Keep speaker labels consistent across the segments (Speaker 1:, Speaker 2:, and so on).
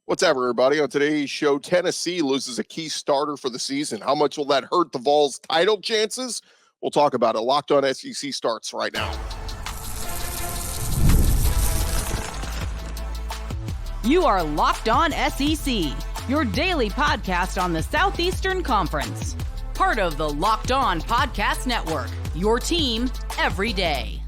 Speaker 1: What's up, everybody? On today's show, Tennessee loses a key starter for the season. How much will that hurt the Vols' title chances? We'll talk about it. Locked On SEC starts right now.
Speaker 2: You are Locked On SEC, your daily podcast on the Southeastern Conference. Part of the Locked On Podcast Network, your team every day.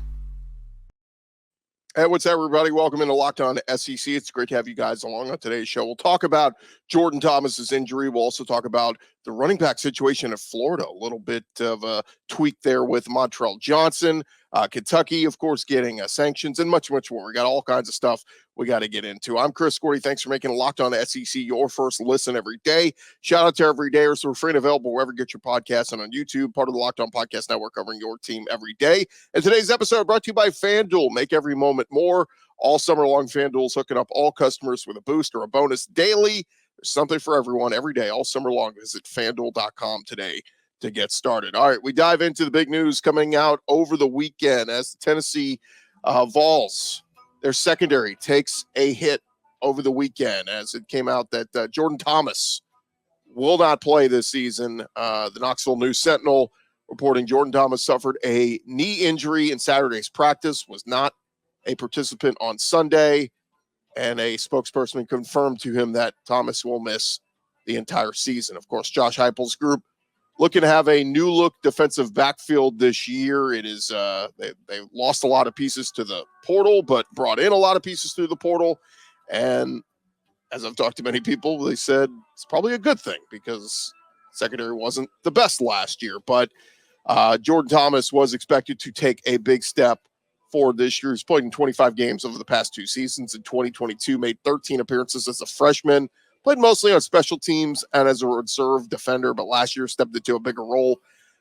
Speaker 1: Hey, what's up, everybody? Welcome into Locked On SEC. It's great to have you guys along on today's show. We'll talk about Jourdan Thomas's injury. We'll also talk about the running back situation in Florida. A little bit of a tweak there with Montrell Johnson. Kentucky, of course, getting sanctions and much, much more. We got all kinds of stuff we got to get into. I'm Chris Gordy. Thanks for making Locked On SEC your first listen every day. Shout out to Everydayers. We're free and available wherever you get your podcasts and on YouTube, part of the Locked On Podcast Network, covering your team every day. And today's episode brought to you by FanDuel. Make every moment more. All summer long, FanDuel's hooking up all customers with a boost or a bonus daily. There's something for everyone every day, all summer long. Visit FanDuel.com today to get started. All right, we dive into the big news coming out over the weekend as the Tennessee Vols, their secondary takes a hit over the weekend as it came out that Jourdan Thomas will not play this season. The Knoxville News-Sentinel reporting Jourdan Thomas suffered a knee injury in Saturday's practice, was not a participant on Sunday, and a spokesperson confirmed to him that Thomas will miss the entire season. Of course, Josh Heupel's group looking to have a new look defensive backfield this year. It is they lost a lot of pieces to the portal, but brought in a lot of pieces through the portal. And as I've talked to many people, they said it's probably a good thing because secondary wasn't the best last year. But Jourdan Thomas was expected to take a big step forward this year. He's played in 25 games over the past two seasons. In 2022, made 13 appearances as a freshman. Played mostly on special teams and as a reserve defender, but last year stepped into a bigger role.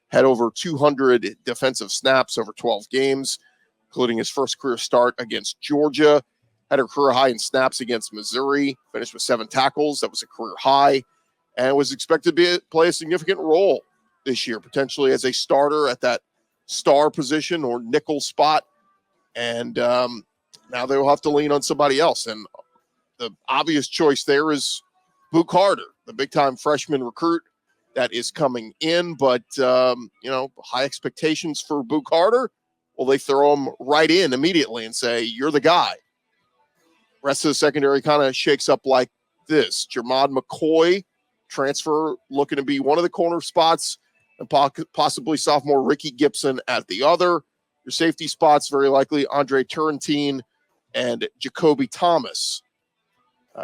Speaker 1: Had over 200 defensive snaps over 12 games, including his first career start against Georgia. Had a career high in snaps against Missouri. Finished with 7 tackles. That was a career high. And was expected to play a significant role this year, potentially as a starter at that star position or nickel spot. And now they will have to lean on somebody else. And the obvious choice there is Boo Carter, the big-time freshman recruit that is coming in. But, high expectations for Boo Carter. Well, they throw him right in immediately and say, you're the guy. Rest of the secondary kind of shakes up like this. Jermod McCoy, transfer, looking to be one of the corner spots, and possibly sophomore Ricky Gibson at the other. Your safety spots, very likely Andre Turrentine and Jacoby Thomas.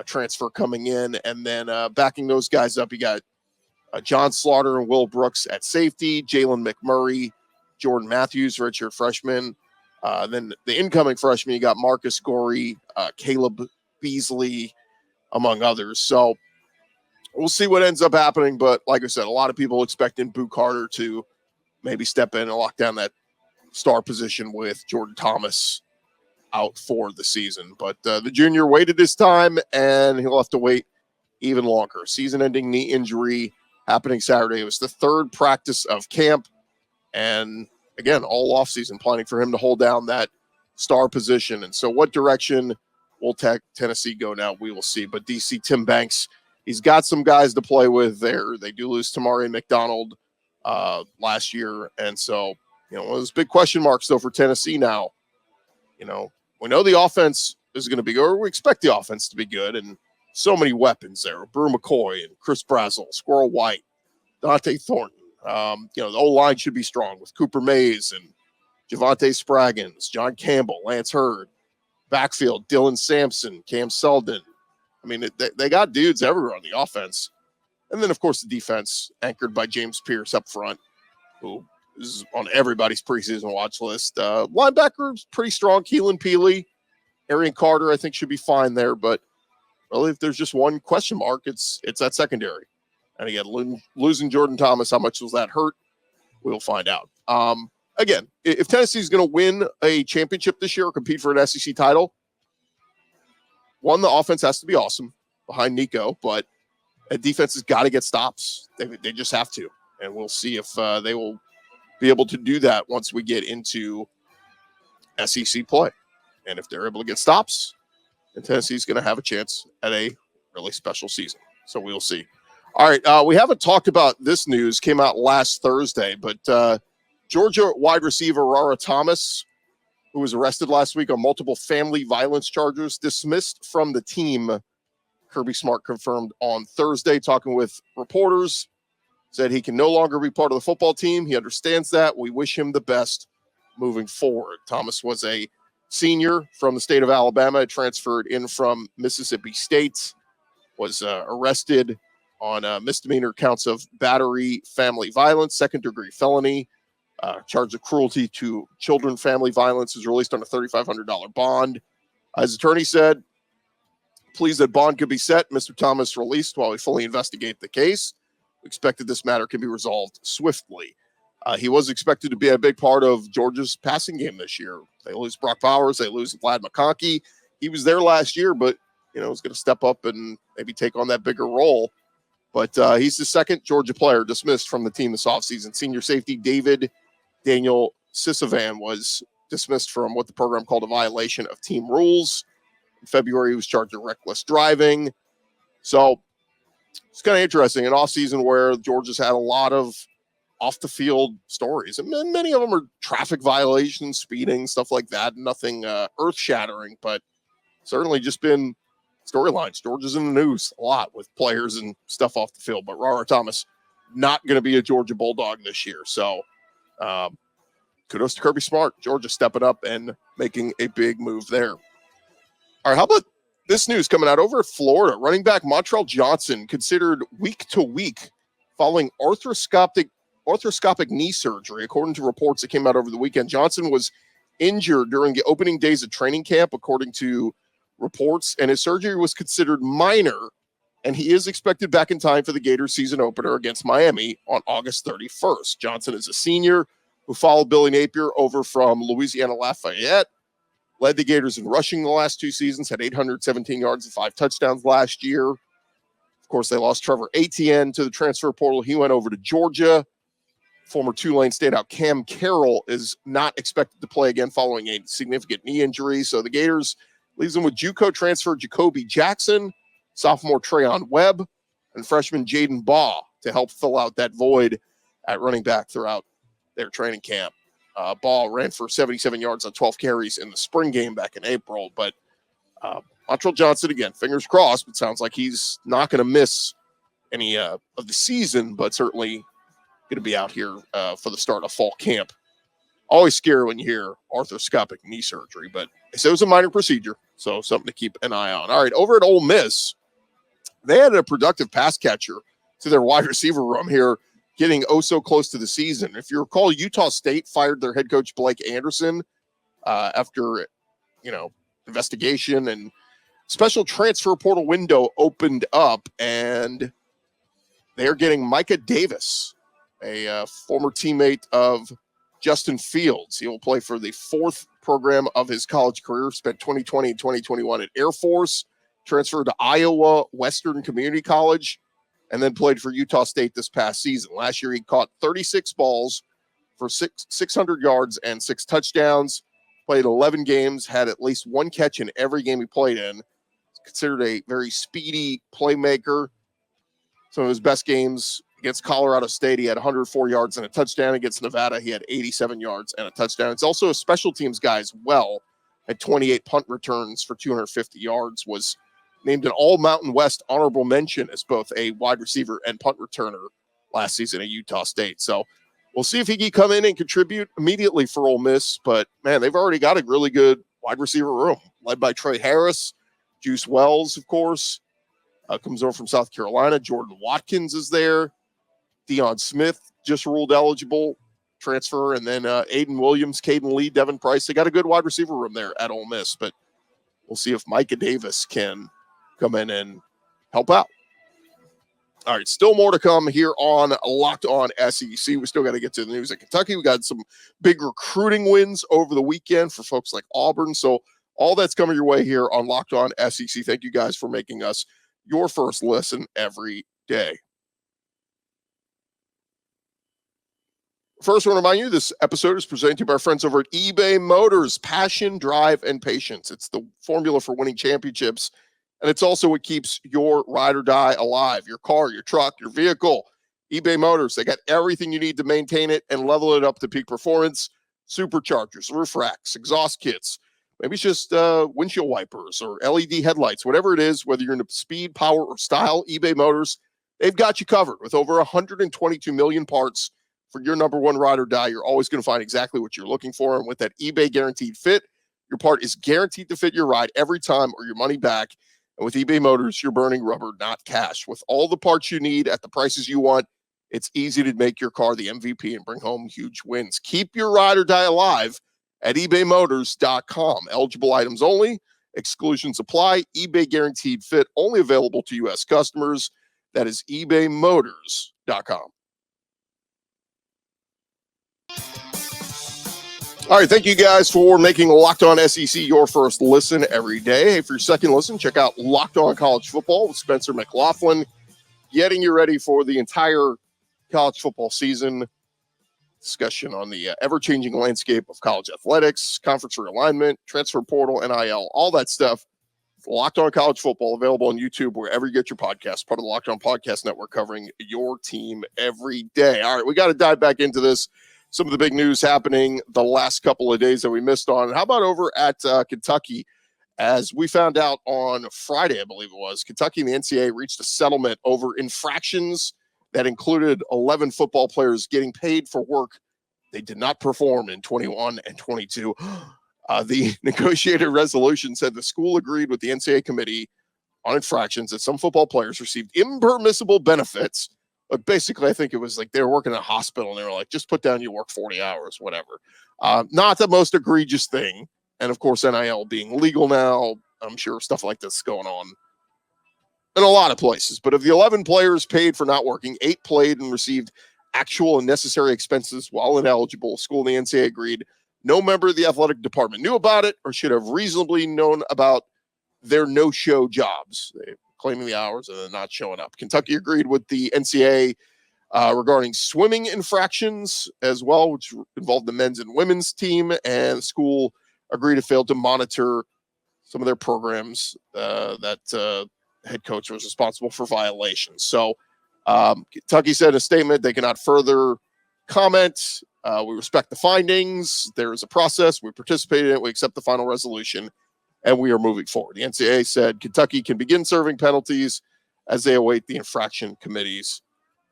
Speaker 1: Transfer coming in, and then backing those guys up, you got John Slaughter and Will Brooks at safety, Jalen McMurray, Jordan Matthews, redshirt freshman. Then the incoming freshman, you got Marcus Gorey, Caleb Beasley, among others. So we'll see what ends up happening, but like I said, a lot of people expecting Boo Carter to maybe step in and lock down that star position with Jourdan Thomas out for the season. But the junior waited his time, and he'll have to wait even longer. Season-ending knee injury happening Saturday. It was the third practice of camp, and again, all offseason planning for him to hold down that star position. And so what direction will Tennessee go now? We will see. But DC Tim Banks, he's got some guys to play with there. They do lose Tamari McDonald last year, and so one of those big question marks, though, for Tennessee now. We know the offense is going to be good, or we expect the offense to be good, and so many weapons there. Brew McCoy and Chris Brazel, Squirrel White, Dante Thornton. The O-line should be strong with Cooper Mays and Javante Spraggins, John Campbell, Lance Hurd. Backfield, Dylan Sampson, Cam Selden. I mean, they got dudes everywhere on the offense. And then, of course, the defense anchored by James Pierce up front, who is on everybody's preseason watch list. Linebackers, pretty strong. Keelan Peely, Arian Carter, I think, should be fine there. But really, if there's just one question mark, it's that secondary. And again, losing Jourdan Thomas, how much does that hurt? We'll find out. Again, if Tennessee's going to win a championship this year or compete for an SEC title, one, the offense has to be awesome behind Nico, but a defense has got to get stops. They just have to. And we'll see if they will be able to do that once we get into SEC play. And if they're able to get stops, then Tennessee's going to have a chance at a really special season. So we'll see. All right, we haven't talked about this news. Came out last Thursday, but Georgia wide receiver Rara Thomas, who was arrested last week on multiple family violence charges, dismissed from the team. Kirby Smart confirmed on Thursday, talking with reporters, said he can no longer be part of the football team. He understands that. We wish him the best moving forward. Thomas was a senior from the state of Alabama, transferred in from Mississippi State, was arrested on misdemeanor counts of battery, family violence, second-degree felony, charge of cruelty to children, family violence, was released on a $3,500 bond. His attorney said, pleased that bond could be set. Mr. Thomas released while we fully investigate the case. We expected this matter can be resolved swiftly. He was expected to be a big part of Georgia's passing game this year. They lose Brock Bowers. They lose Vlad McConkey. He was there last year, but, is going to step up and maybe take on that bigger role. But he's the second Georgia player dismissed from the team this offseason. Senior safety Daniel Sisovan was dismissed from what the program called a violation of team rules. In February, he was charged with reckless driving. So it's kind of interesting. An offseason where Georgia's had a lot of off-the-field stories. And many of them are traffic violations, speeding, stuff like that. Nothing earth-shattering, but certainly just been storylines. Georgia's in the news a lot with players and stuff off the field. But Rara Thomas not going to be a Georgia Bulldog this year. So kudos to Kirby Smart. Georgia stepping up and making a big move there. All right, how about this news coming out over at Florida? Running back Montrell Johnson considered week to week following arthroscopic knee surgery. According to reports that came out over the weekend, Johnson was injured during the opening days of training camp, according to reports, and his surgery was considered minor, and he is expected back in time for the Gators season opener against Miami on August 31st. Johnson is a senior who followed Billy Napier over from Louisiana Lafayette, led the Gators in rushing the last two seasons, had 817 yards and 5 touchdowns last year. Of course, they lost Trevor Etienne to the transfer portal. He went over to Georgia. Former Tulane standout Cam Carroll is not expected to play again following a significant knee injury. So the Gators leaves them with JUCO transfer Jacoby Jackson, sophomore Trayon Webb, and freshman Jaden Baugh to help fill out that void at running back throughout their training camp. Baugh ran for 77 yards on 12 carries in the spring game back in April. But Montrell Johnson, again, fingers crossed, but sounds like he's not going to miss any of the season, but certainly going to be out here for the start of fall camp. Always scary when you hear arthroscopic knee surgery, but it was a minor procedure, so something to keep an eye on. All right, over at Ole Miss, they had a productive pass catcher to their wide receiver room here, getting so close to the season. If you recall, Utah State fired their head coach Blake Anderson after, investigation, and special transfer portal window opened up, and they're getting Micah Davis, a former teammate of Justin Fields. He will play for the 4th program of his college career, spent 2020 and 2021 at Air Force, transferred to Iowa Western Community College, and then played for Utah State this past season. Last year, he caught 36 balls for 600 yards and 6 touchdowns, played 11 games, had at least 1 catch in every game he played in. He's considered a very speedy playmaker. Some of his best games against Colorado State, he had 104 yards and a touchdown. Against Nevada, he had 87 yards and a touchdown. It's also a special teams guy as well. Had 28 punt returns for 250 yards, was named an All-Mountain West honorable mention as both a wide receiver and punt returner last season at Utah State. So we'll see if he can come in and contribute immediately for Ole Miss. But, man, they've already got a really good wide receiver room, led by Trey Harris, Juice Wells, of course, comes over from South Carolina. Jordan Watkins is there. Deion Smith just ruled eligible, transfer, and then Aiden Williams, Caden Lee, Devin Price. They got a good wide receiver room there at Ole Miss, but we'll see if Micah Davis can come in and help out. All right, still more to come here on Locked On SEC. We still got to get to the news at Kentucky. We got some big recruiting wins over the weekend for folks like Auburn. So all that's coming your way here on Locked On SEC. Thank you guys for making us your first listen every day. First, I want to remind you, this episode is presented by our friends over at eBay Motors. Passion, drive, and patience. It's the formula for winning championships And it's also what keeps your ride or die alive, your car, your truck, your vehicle. eBay Motors, they got everything you need to maintain it and level it up to peak performance. Superchargers, roof racks, exhaust kits, maybe it's just windshield wipers or LED headlights, whatever it is, whether you're into speed, power, or style, eBay Motors, they've got you covered. With over 122 million parts for your number one ride or die, you're always going to find exactly what you're looking for. And with that eBay Guaranteed Fit, your part is guaranteed to fit your ride every time or your money back. And with eBay Motors, you're burning rubber, not cash. With all the parts you need at the prices you want, it's easy to make your car the MVP and bring home huge wins. Keep your ride or die alive at ebaymotors.com. Eligible items only. Exclusions apply. eBay Guaranteed Fit only available to U.S. customers. That is ebaymotors.com. All right, thank you guys for making Locked On SEC your first listen every day. Hey, for your second listen, check out Locked On College Football with Spencer McLaughlin, getting you ready for the entire college football season. Discussion on the ever-changing landscape of college athletics, conference realignment, transfer portal, NIL, all that stuff. Locked On College Football, available on YouTube, wherever you get your podcast, part of the Locked On Podcast Network, covering your team every day. All right, we got to dive back into this. Some of the big news happening the last couple of days that we missed on. How about over at Kentucky? As we found out on Friday, I believe it was, Kentucky and the NCAA reached a settlement over infractions that included 11 football players getting paid for work they did not perform in 21 and 22. The negotiated resolution said the school agreed with the NCAA committee on infractions that some football players received impermissible benefits. But basically, I think it was like they were working in a hospital and they were like, just put down you work 40 hours, whatever. Not the most egregious thing. And of course, NIL being legal now, I'm sure stuff like this is going on in a lot of places. But of the 11 players paid for not working, 8 played and received actual and necessary expenses while ineligible. School and the NCAA agreed no member of the athletic department knew about it or should have reasonably known about their no-show jobs. They claiming the hours and then not showing up. Kentucky agreed with the NCAA regarding swimming infractions as well, which involved the men's and women's team, and the school agreed to fail to monitor some of their programs that head coach was responsible for violations. So Kentucky said in a statement they cannot further comment. We respect the findings. There is a process. We participated in it. We accept the final resolution, and we are moving forward. The NCAA said Kentucky can begin serving penalties as they await the infraction committee's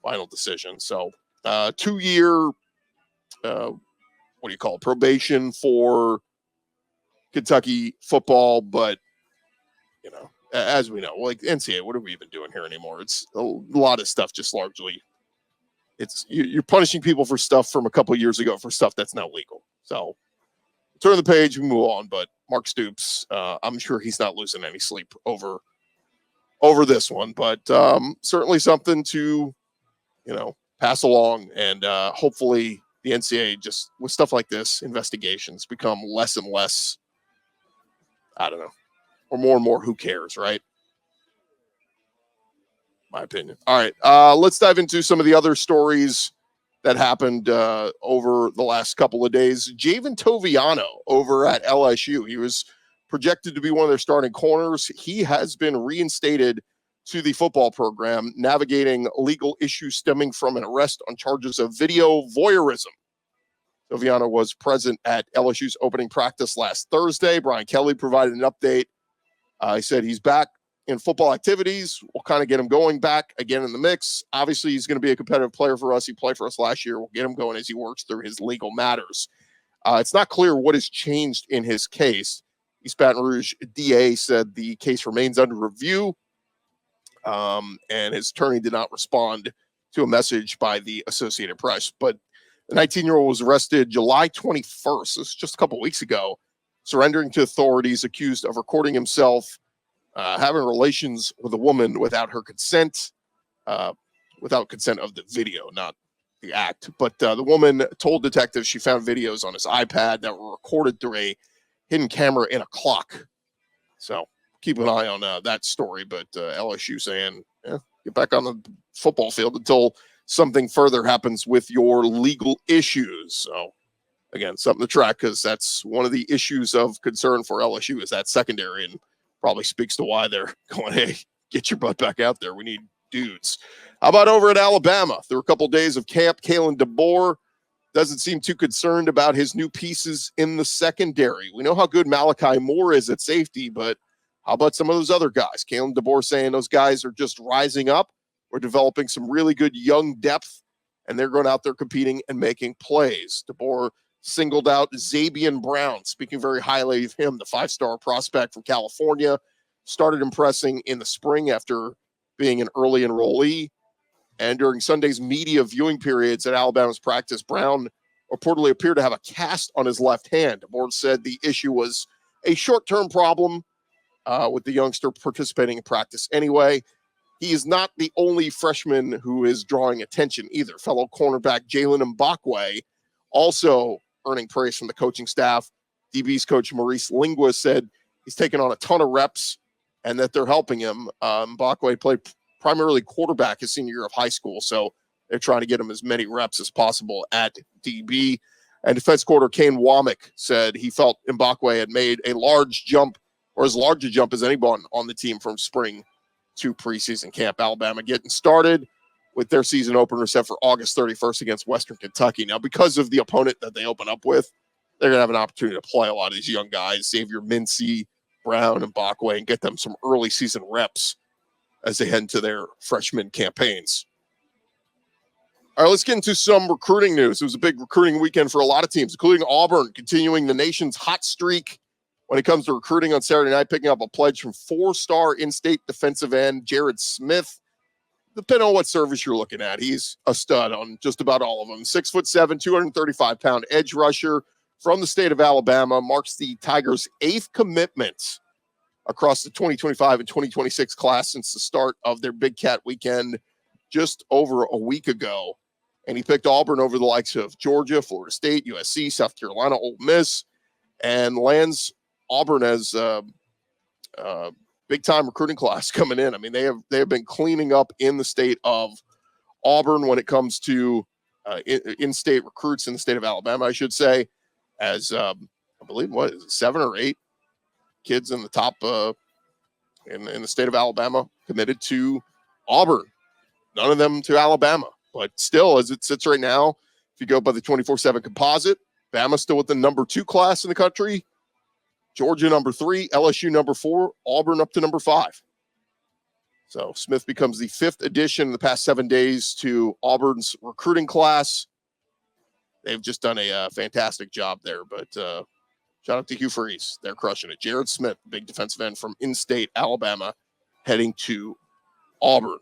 Speaker 1: final decision. So 2-year, probation for Kentucky football. But, you know, as we know, like NCAA, what are we even doing here anymore? It's a lot of stuff just largely. You're punishing people for stuff from a couple of years ago for stuff that's now legal. So turn the page, we move on. But Mark Stoops, I'm sure he's not losing any sleep over this one. But certainly something to, pass along. And hopefully the NCAA, just with stuff like this, investigations become less and less, I don't know, or more and more who cares, right? My opinion. All right, let's dive into some of the other stories that happened over the last couple of days. Javon Toviano over at LSU. He was projected to be one of their starting corners. He has been reinstated to the football program, navigating legal issues stemming from an arrest on charges of video voyeurism. Toviano was present at LSU's opening practice last Thursday. Brian Kelly provided an update. He said he's back in football activities. We'll kind of get him going back again in the mix. Obviously, he's going to be a competitive player for us. He played for us last year. We'll get him going as he works through his legal matters. It's not clear what has changed in his case. East Baton Rouge DA said the case remains under review, and his attorney did not respond to a message by the Associated Press. But the 19-year-old was arrested July 21st. This is just a couple weeks ago, surrendering to authorities, accused of recording himself having relations with a woman without her consent, without consent of the video, not the act. But the woman told detectives she found videos on his iPad that were recorded through a hidden camera in a clock. So keep an eye on that story. But LSU saying, get back on the football field until something further happens with your legal issues. So again, something to track, because that's one of the issues of concern for LSU, is that secondary. And Probably speaks to why they're going, hey, get your butt back out there. We need dudes. How about over at Alabama? Through a couple days of camp, Kalen DeBoer doesn't seem too concerned about his new pieces in the secondary. We know how good Malachi Moore is at safety, but how about some of those other guys? Kalen DeBoer saying those guys are just rising up. We're developing some really good young depth, and they're going out there competing and making plays. DeBoer singled out Xavier Brown, speaking very highly of him, the 5-star prospect from California. Started impressing in the spring after being an early enrollee. And during Sunday's media viewing periods at Alabama's practice, Brown reportedly appeared to have a cast on his left hand. The board said the issue was a short-term problem with the youngster participating in practice anyway. He is not the only freshman who is drawing attention either. Fellow cornerback Jalen Mbakwe also earning praise from the coaching staff. DB's coach Maurice Lingua said he's taken on a ton of reps and that they're helping him. Mbakwe played primarily quarterback his senior year of high school, so they're trying to get him as many reps as possible at DB. And defense coordinator Kane Womack said he felt Mbakwe had made a large jump, or as large a jump as anyone on the team from spring to preseason camp. Alabama getting started with their season opener set for August 31st against Western Kentucky. Now, because of the opponent that they open up with, they're going to have an opportunity to play a lot of these young guys, Xavier Mincy, Brown, and Mbakwe, and get them some early season reps as they head into their freshman campaigns. All right, let's get into some recruiting news. It was a big recruiting weekend for a lot of teams, including Auburn, continuing the nation's hot streak when it comes to recruiting on Saturday night, picking up a pledge from 4-star in-state defensive end Jared Smith. Depending on what service you're looking at, he's a stud on just about all of them. 6'7", 235-pound edge rusher from the state of Alabama, marks the Tigers' 8th commitment across the 2025 and 2026 class since the start of their Big Cat weekend just over a week ago. And he picked Auburn over the likes of Georgia, Florida State, USC, South Carolina, Ole Miss, and lands Auburn as big-time recruiting class coming in. I mean, they have been cleaning up in the state of Auburn when it comes to in-state recruits in the state of Alabama, I should say, as I believe, 7 or 8 kids in the top in the state of Alabama committed to Auburn. None of them to Alabama. But still, as it sits right now, if you go by the 24/7 composite, Bama still with the number 2 class in the country, Georgia number 3, LSU number 4, Auburn up to number 5. So Smith becomes the 5th addition in the past 7 days to Auburn's recruiting class. They've just done a fantastic job there. But shout out to Hugh Freeze. They're crushing it. Jared Smith, big defensive end from in-state Alabama, heading to Auburn.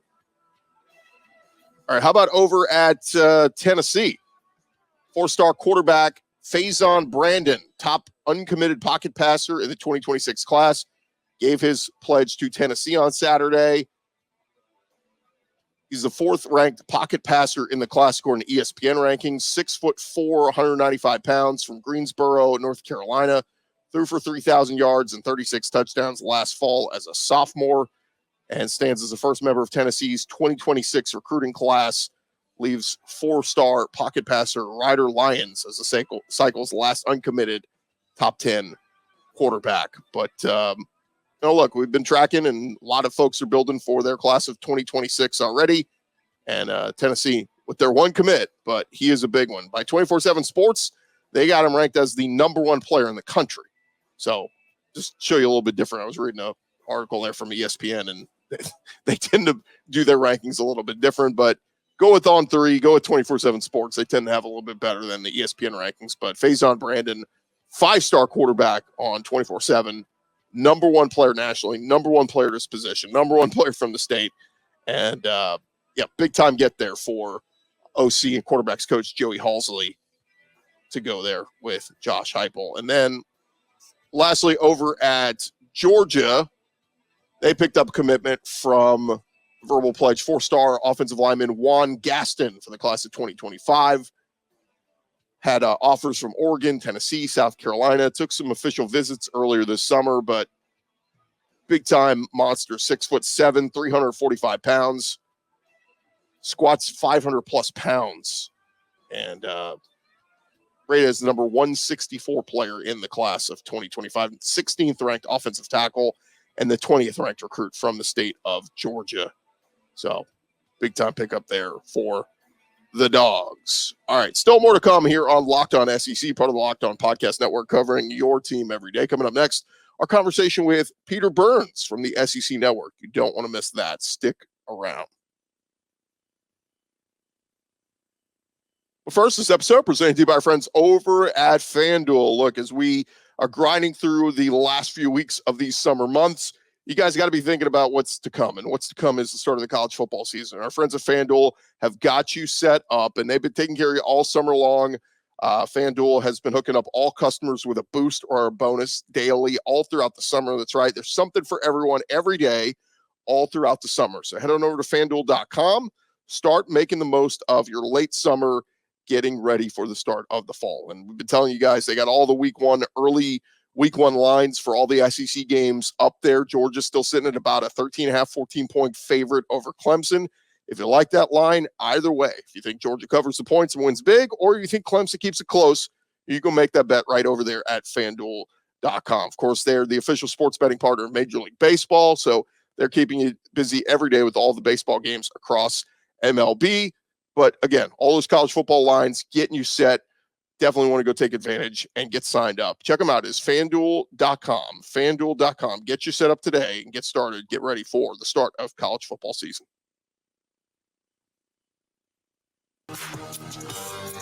Speaker 1: All right, how about over at Tennessee? 4-star quarterback Faison Brandon, top uncommitted pocket passer in the 2026 class, gave his pledge to Tennessee on Saturday. He's the 4th-ranked pocket passer in the class according to ESPN rankings. 6'4", 195 pounds from Greensboro, North Carolina. Threw for 3,000 yards and 36 touchdowns last fall as a sophomore, and stands as the first member of Tennessee's 2026 recruiting class. Leaves 4-star pocket passer Ryder Lyons as the cycle's last uncommitted top 10 quarterback. But look, we've been tracking, and a lot of folks are building for their class of 2026 already. And Tennessee with their one commit, but he is a big one. By 24/7 Sports, they got him ranked as the number 1 player in the country. So just show you a little bit different. I was reading an article there from ESPN, and they tend to do their rankings a little bit different, but go with On 3, go with 24/7 Sports. They tend to have a little bit better than the ESPN rankings. But Faison Brandon, 5-star quarterback on 24/7, number 1 player nationally, number 1 player at his position, number 1 player from the state. And, big time get there for OC and quarterbacks coach Joey Halsley to go there with Josh Heupel. And then lastly, over at Georgia, they picked up a commitment from verbal pledge 4-star offensive lineman Juan Gaston for the class of 2025. Had offers from Oregon, Tennessee, South Carolina. Took some official visits earlier this summer, but big-time monster, 6'7", 345 pounds. Squats 500-plus pounds. And rated as the number 164 player in the class of 2025. 16th ranked offensive tackle. and the 20th ranked recruit from the state of Georgia. So big time pickup there for the Dogs. All right, still more to come here on Locked On SEC, part of the Locked On Podcast Network, covering your team every day. Coming up next, our conversation with Peter Burns from the SEC Network. You don't want to miss that. Stick around. But first, this episode presented to you by our friends over at FanDuel. Look, as we are grinding through the last few weeks of these summer months, you guys got to be thinking about what's to come, and what's to come is the start of the college football season. Our friends at FanDuel have got you set up, and they've been taking care of you all summer long. FanDuel has been hooking up all customers with a boost or a bonus daily all throughout the summer. That's right. There's something for everyone every day all throughout the summer. So head on over to FanDuel.com. Start making the most of your late summer, getting ready for the start of the fall. And we've been telling you guys, they got all the early week one lines for all the SEC games up there. Georgia's still sitting at about a 13.5, 14-point favorite over Clemson. If you like that line, either way, if you think Georgia covers the points and wins big, or you think Clemson keeps it close, you can make that bet right over there at FanDuel.com. Of course, they're the official sports betting partner of Major League Baseball, so they're keeping you busy every day with all the baseball games across MLB. But again, all those college football lines getting you set. Definitely want to go take advantage and get signed up. Check them out. It's FanDuel.com. FanDuel.com. Get you set up today and get started. Get ready for the start of college football season. All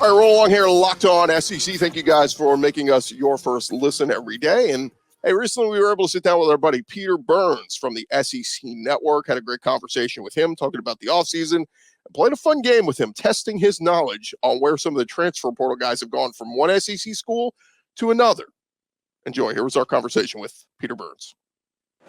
Speaker 1: right, roll along here. Locked On SEC. Thank you guys for making us your first listen every day. And hey, recently we were able to sit down with our buddy Peter Burns from the SEC Network. Had a great conversation with him, talking about the offseason. Played a fun game with him, testing his knowledge on where some of the transfer portal guys have gone from one SEC school to another. Enjoy. Here was our conversation with Peter Burns.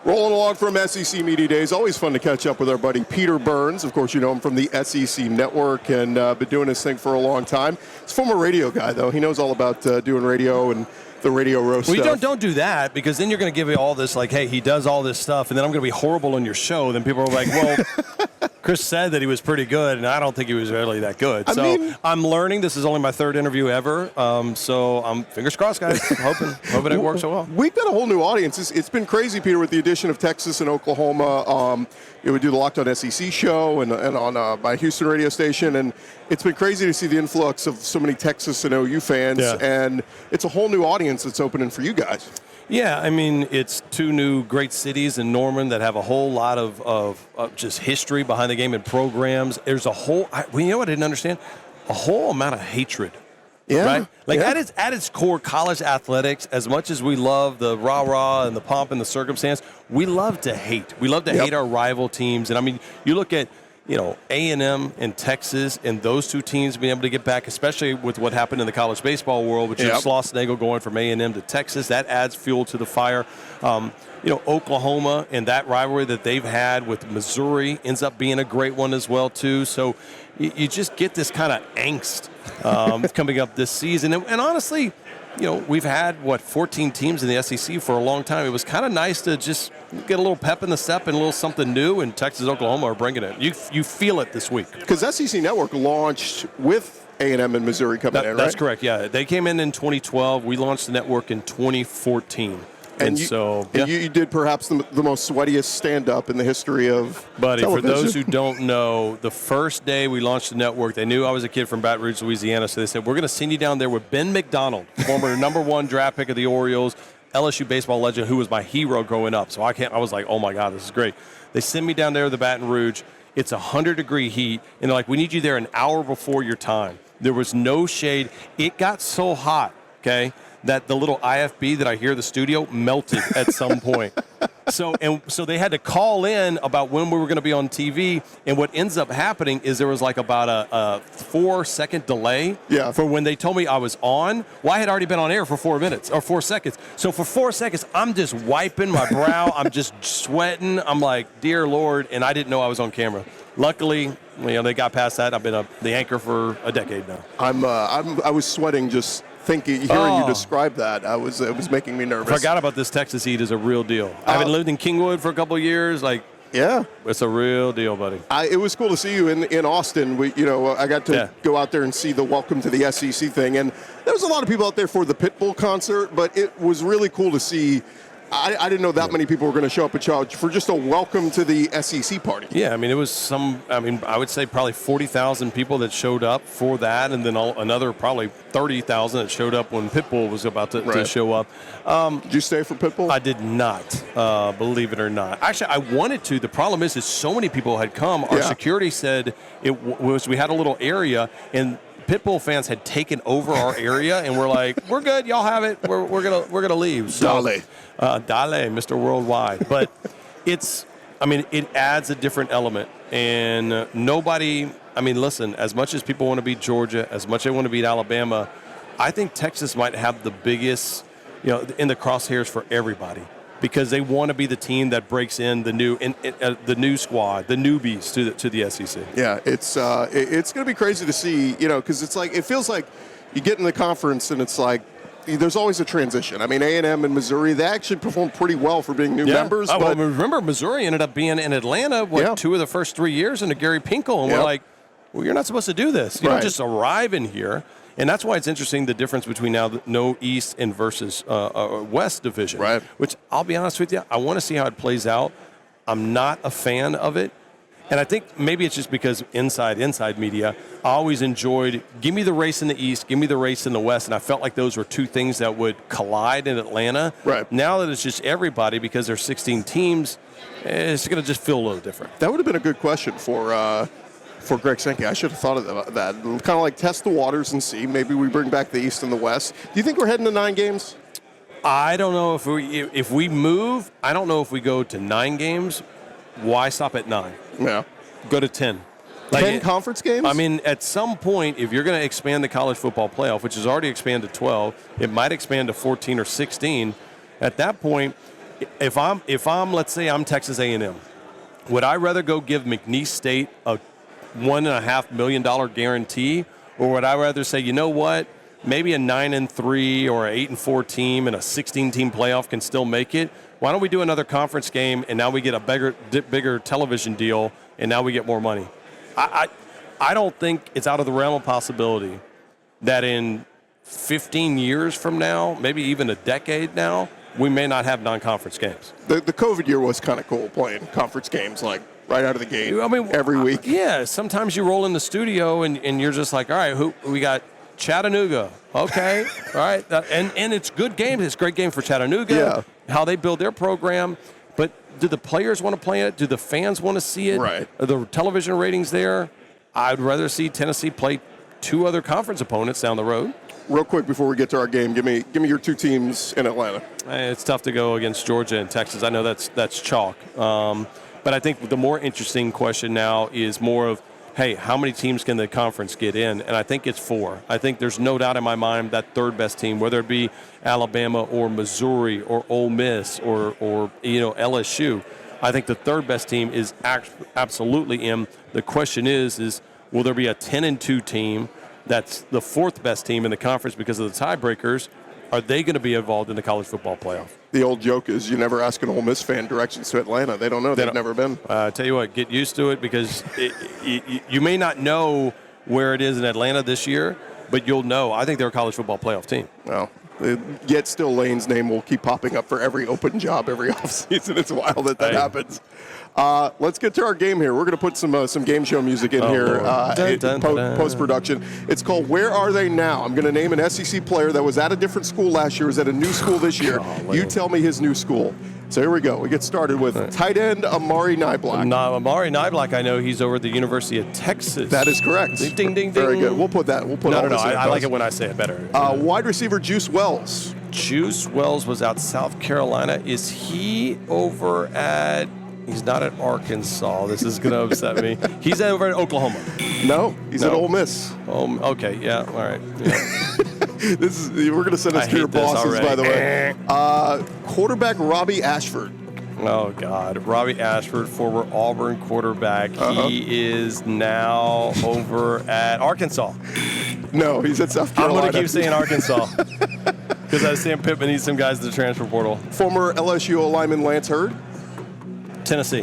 Speaker 1: Rolling along from SEC Media Days. Always fun to catch up with our buddy Peter Burns. Of course, you know him from the SEC Network and been doing this thing for a long time. He's a former radio guy, though. He knows all about doing radio and the radio roast stuff.
Speaker 3: Don't do that, because then you're going to give me all this, like, hey, he does all this stuff, and then I'm going to be horrible on your show. Then people are like, well, Chris said that he was pretty good, and I don't think he was really that good. I'm learning. This is only my third interview ever, so I'm fingers crossed, guys. hoping it works so well.
Speaker 1: We've got a whole new audience. It's been crazy, Peter, with the addition of Texas and Oklahoma. We do the Locked On SEC show and on my Houston radio station, and it's been crazy to see the influx of so many Texas and OU fans, and it's a whole new audience that's opening for you guys.
Speaker 3: Yeah, I mean, it's two new great cities in Norman that have a whole lot of just history behind the game and programs. There's a whole, you know what I didn't understand? A whole amount of hatred.
Speaker 1: Yeah.
Speaker 3: Right? Like at its core, college athletics, as much as we love the rah-rah and the pomp and the circumstance, we love to hate. We love to hate our rival teams. And I mean, you look at, A&M and Texas and those two teams being able to get back, especially with what happened in the college baseball world, which is Schlossnagle going from A&M to Texas. That adds fuel to the fire. Oklahoma and that rivalry that they've had with Missouri ends up being a great one as well, too. So you just get this kind of angst coming up this season. And honestly, we've had, 14 teams in the SEC for a long time. It was kind of nice to just get a little pep in the step and a little something new, and Texas, Oklahoma are bringing it. You feel it this week. Because
Speaker 1: SEC Network launched with A&M and Missouri coming in, right?
Speaker 3: That's correct, yeah. They came in 2012. We launched the network in 2014. And you did perhaps the most sweatiest stand-up in the history of television. For those who don't know, the first day we launched the network, they knew I was a kid from Baton Rouge, Louisiana, so they said, we're going to send you down there with Ben McDonald, former number one draft pick of the Orioles, LSU baseball legend, who was my hero growing up. So I was like, oh, my God, this is great. They send me down there to the Baton Rouge. It's 100-degree heat, and they're like, we need you there an hour before your time. There was no shade. It got so hot, okay, that the little IFB that I hear in the studio melted at some point. So they had to call in about when we were going to be on TV, and what ends up happening is there was like about a 4-second delay for when they told me I was on. Well, I had already been on air for 4 minutes or 4 seconds. So for 4 seconds, I'm just wiping my brow. I'm just sweating. I'm like, dear Lord, and I didn't know I was on camera. Luckily, they got past that. I've been the anchor for a decade now.
Speaker 1: I was sweating just hearing you describe that. It was making me nervous.
Speaker 3: Forgot about this Texas heat is a real deal. I haven't lived in Kingwood for a couple of years. It's a real deal, buddy.
Speaker 1: It was cool to see you in Austin. I got to go out there and see the Welcome to the SEC thing, and there was a lot of people out there for the Pitbull concert, but it was really cool to see I didn't know that many people were going to show up at Charge for just a welcome to the SEC party.
Speaker 3: Yeah, I mean, it was I would say probably 40,000 people that showed up for that, and then another probably 30,000 that showed up when Pitbull was about to show up.
Speaker 1: Did you stay for Pitbull?
Speaker 3: I did not, believe it or not. Actually, I wanted to. The problem is so many people had come. Our security said we had a little area, and Pitbull fans had taken over our area, and we're like, we're good, y'all have it. We're gonna leave. So, Dale, Mr. Worldwide. But it adds a different element, and nobody. I mean, listen, as much as people want to beat Georgia, as much as they want to beat Alabama, I think Texas might have the biggest, in the crosshairs for everybody, because they want to be the team that breaks in the new squad, the newbies to the SEC.
Speaker 1: Yeah, it's going to be crazy to see, because it feels like you get in the conference and it's like there's always a transition. I mean, A&M and Missouri, they actually performed pretty well for being new members.
Speaker 3: Oh, but remember, Missouri ended up being in Atlanta 2 of the first 3 years under Gary Pinkel, and we're like, well, you're not supposed to do this. You don't just arrive in here. And that's why it's interesting, the difference between now the no East and versus West division.
Speaker 1: Right.
Speaker 3: Which, I'll be honest with you, I want to see how it plays out. I'm not a fan of it. And I think maybe it's just because inside media, I always enjoyed, give me the race in the East, give me the race in the West. And I felt like those were two things that would collide in Atlanta.
Speaker 1: Right.
Speaker 3: Now that it's just everybody, because there's 16 teams, it's going to just feel a little different.
Speaker 1: That would have been a good question for Greg Sankey. I should have thought of that. Kind of like test the waters and see. Maybe we bring back the East and the West. Do you think we're heading to 9 games?
Speaker 3: I don't know if we move. I don't know if we go to 9 games. Why stop at 9?
Speaker 1: Yeah.
Speaker 3: Go to 10.
Speaker 1: 10 conference games?
Speaker 3: I mean, at some point, if you're going to expand the college football playoff, which has already expanded to 12, it might expand to 14 or 16. At that point, if I'm let's say I'm Texas A&M, would I rather go give McNeese State a $1.5 million guarantee, or would I rather say, you know what, maybe a 9-3 or an 8-4 team and a 16-team playoff can still make it? Why don't we do another conference game, and now we get a bigger television deal, and now we get more money? I don't think it's out of the realm of possibility that in 15 years from now, maybe even a decade now, we may not have non-conference games.
Speaker 1: The COVID year was kind of cool, playing conference games like right out of the gate. I mean, every week.
Speaker 3: Yeah, sometimes you roll in the studio and you're just like, all right, we got Chattanooga. Okay, all right, and it's good game. It's a great game for Chattanooga.
Speaker 1: Yeah.
Speaker 3: How they build their program, but do the players want to play it? Do the fans want to see it?
Speaker 1: Right.
Speaker 3: Are the television ratings there? I'd rather see Tennessee play 2 other conference opponents down the road.
Speaker 1: Real quick before we get to our game, give me your 2 teams in Atlanta.
Speaker 3: It's tough to go against Georgia and Texas. I know that's chalk. But I think the more interesting question now is more of, hey, how many teams can the conference get in? And I think it's 4. I think there's no doubt in my mind that third best team, whether it be Alabama or Missouri or Ole Miss or LSU, I think the third best team is absolutely in. The question is will there be a 10-2 team that's the 4th best team in the conference because of the tiebreakers? Are they going to be involved in the college football playoff?
Speaker 1: The old joke is you never ask an Ole Miss fan directions to Atlanta. They don't know. They've never been.
Speaker 3: I tell you what, get used to it, because you may not know where it is in Atlanta this year, but you'll know. I think they're a college football playoff team.
Speaker 1: Well, yet still Lane's name will keep popping up for every open job every offseason. It's wild that happens. Let's get to our game here. We're going to put some game show music in here, post-production. It's called Where Are They Now? I'm going to name an SEC player that was at a different school last year, is at a new school this year. You tell me his new school. So here we go. We get started with tight end Amari Niblack.
Speaker 3: Amari Niblack, I know he's over at the University of Texas.
Speaker 1: That is correct.
Speaker 3: Ding, ding, ding.
Speaker 1: Very good. We'll put that.
Speaker 3: I like it when I say it better.
Speaker 1: Wide receiver Juice Wells.
Speaker 3: Juice Wells was out South Carolina. Is he over at... He's not at Arkansas. This is going to upset me. He's over at Oklahoma.
Speaker 1: No, he's at Ole Miss.
Speaker 3: Okay, yeah, all right. Yeah.
Speaker 1: We're going to send this to your bosses, by the way. Quarterback Robbie Ashford.
Speaker 3: Oh, God. Robbie Ashford, former Auburn quarterback. He is now over at Arkansas.
Speaker 1: No, he's at South Carolina.
Speaker 3: I'm going to keep saying Arkansas because Sam Pittman needs some guys in the transfer portal.
Speaker 1: Former LSU lineman Lance Hurd.
Speaker 3: Tennessee,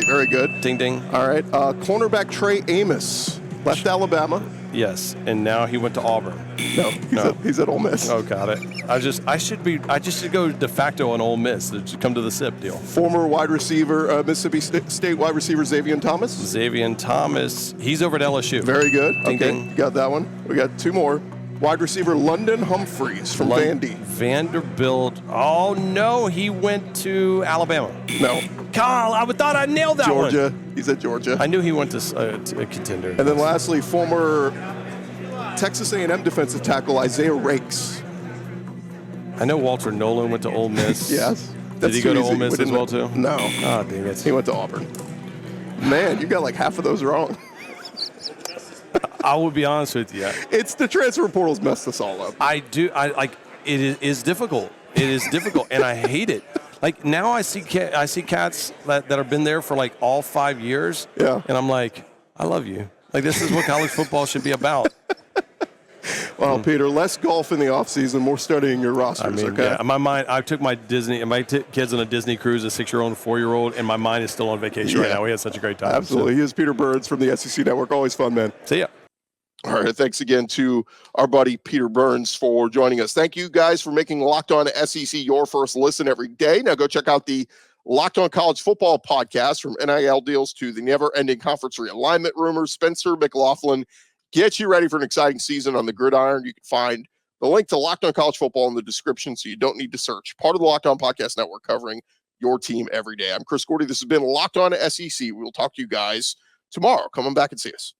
Speaker 1: very good.
Speaker 3: Ding, ding.
Speaker 1: All right. Cornerback Trey Amos left Alabama.
Speaker 3: Yes, and now he went to Auburn.
Speaker 1: No, he's at Ole Miss.
Speaker 3: Oh, got it. I just should go de facto on Ole Miss to come to the SIP deal.
Speaker 1: Former wide receiver, Mississippi State wide receiver Xavier Thomas.
Speaker 3: Xavier Thomas, he's over at LSU.
Speaker 1: Very good.
Speaker 3: Ding,
Speaker 1: Okay,
Speaker 3: ding.
Speaker 1: got that one. We got two more. Wide receiver London Humphreys from Vandy.
Speaker 3: Vanderbilt. Oh, no, he went to Alabama.
Speaker 1: No.
Speaker 3: Kyle, I thought I nailed that
Speaker 1: Georgia.
Speaker 3: one.
Speaker 1: He's at Georgia.
Speaker 3: I knew he went to a contender.
Speaker 1: And then lastly, former Texas A&M defensive tackle Isaiah Rakes.
Speaker 3: I know Walter Nolan went to Ole Miss.
Speaker 1: Yes.
Speaker 3: Did he go to Ole Miss as well, too?
Speaker 1: No.
Speaker 3: Oh, dang it.
Speaker 1: He went to Auburn. Man, you got like half of those wrong.
Speaker 3: I will be honest with you.
Speaker 1: It's the transfer portal's messed us all up.
Speaker 3: It is difficult. It is difficult, and I hate it. Like, now I see cats that have been there for like all 5 years.
Speaker 1: Yeah.
Speaker 3: And I'm like, I love you. Like, this is what college football should be about.
Speaker 1: Well, Peter, less golf in the offseason, more studying your rosters, okay?
Speaker 3: Yeah, my mind, I took my kids on a Disney cruise, a 6-year-old and a 4-year-old, and my mind is still on vacation right now. We had such a great time.
Speaker 1: Absolutely. He is Peter Burns from the SEC Network. Always fun, man.
Speaker 3: See ya.
Speaker 1: All right. Thanks again to our buddy Peter Burns for joining us. Thank you guys for making Locked On SEC your first listen every day. Now go check out the Locked On College Football podcast, from NIL deals to the never-ending conference realignment rumors. Spencer McLaughlin gets you ready for an exciting season on the gridiron. You can find the link to Locked On College Football in the description, so you don't need to search. Part of the Locked On Podcast Network, covering your team every day. I'm Chris Gordy. This has been Locked On SEC. We will talk to you guys tomorrow. Come on back and see us.